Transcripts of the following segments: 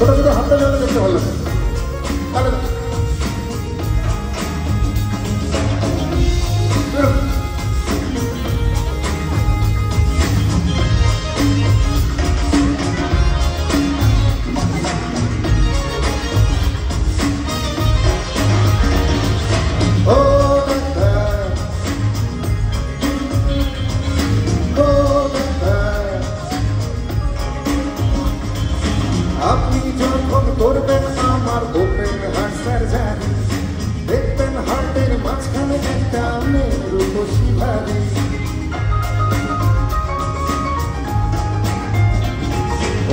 ছোট ছোট হাতটা যেন দেখতে ভালো লাগে তাহলে আপনি যখন করবেন আমার ওপেন হার্ট সার্জারি দেখবেন হার্টের মাঝখানে একটা রূপসী ভারী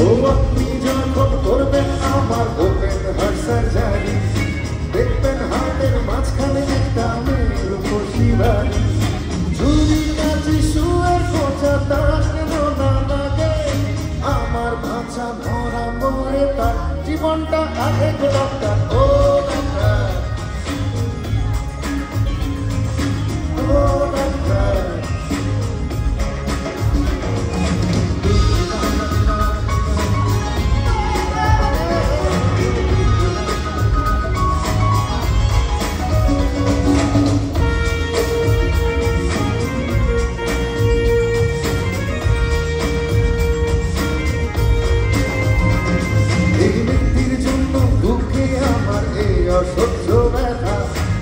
ও আপনি যখন করবেন আমার ওপেন হার্ট সার্জারি দেখবেন হার্টের মাঝখানে একটা রূপসী ভারী ঝুরি কাছে শুয়ের খোঁচা তার কেন না লাগে আমার ভাষা ভরা মরে তার জীবনটা আগে গোলাপটা ও ডাক্তার ও ডাক্তার অসহ্য ব্যথা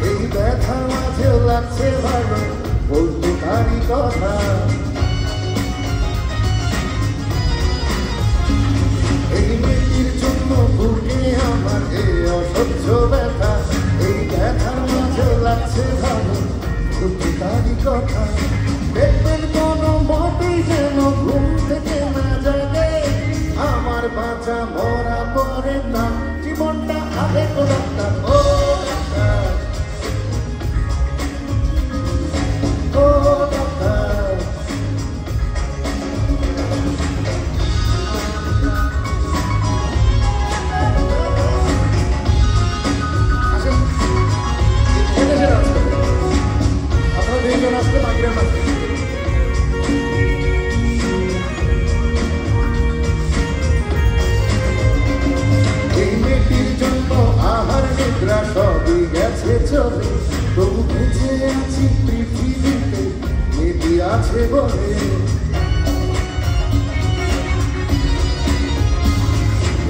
এই ব্যথা মাঝে লাগছে ভালো বলতে পারি কথা এই মেয়েটির জন্য বুকে আমার এই অসহ্য ব্যথা এই ব্যথা মাঝে লাগছে ভালো বলতে পারি কথা দেখবেন কোনো মতেই যেন ঘুম থেকে না জাগে আমার বাঁচা মরা পরে না জীবনটা আগে ডাক্তার ও ডাক্তার ও ডাক্তার আসেন আপনারা দুইজন আসলে বাকিরা আসবে সবই গেছে চলে তবু বেঁচে আছি পৃথিবীতে মেয়েটি আছে বলে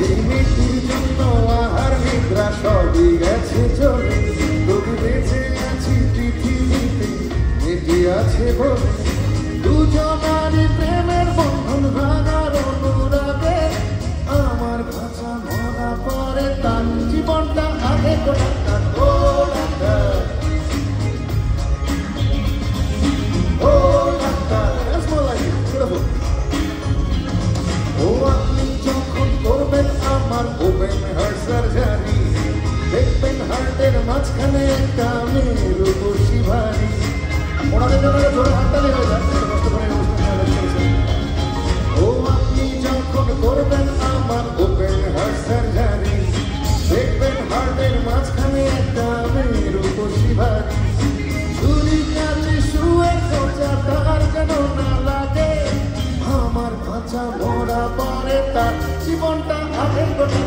এই মেয়েটির জন্য আহার নিদ্রা সবই গেছে চলে তবু বেঁচে আছি পৃথিবীতে মেয়েটি আছে বলে দুজনারই প্রেমের বন্ধন ভাঙার অনুরাগে আমার ভাষা মরা পরে তার জীবনটা আগে ডাক্তার ও ডাক্তার ও ডাক্তার ও আপনি যখন করবেন আমার ওপেন হার্ট সার্জারি দেখবেন হার্টের মাঝখানে একটা রূপসী ভারী ওনাদের জন্য জোরে হাততালি হয়ে যায় কষ্ট করে ও আপনি যখন করবেন আমার ওপেন হার্ট সার্জারি দেখবেন হার্টের মাঝখানে একটা রূপসী ভারী ছুরি কাছে শুয়ে খোঁচা তার যেন না লাগে আমার ভাষা মরা পরে তার জীবনটা আগে গোটা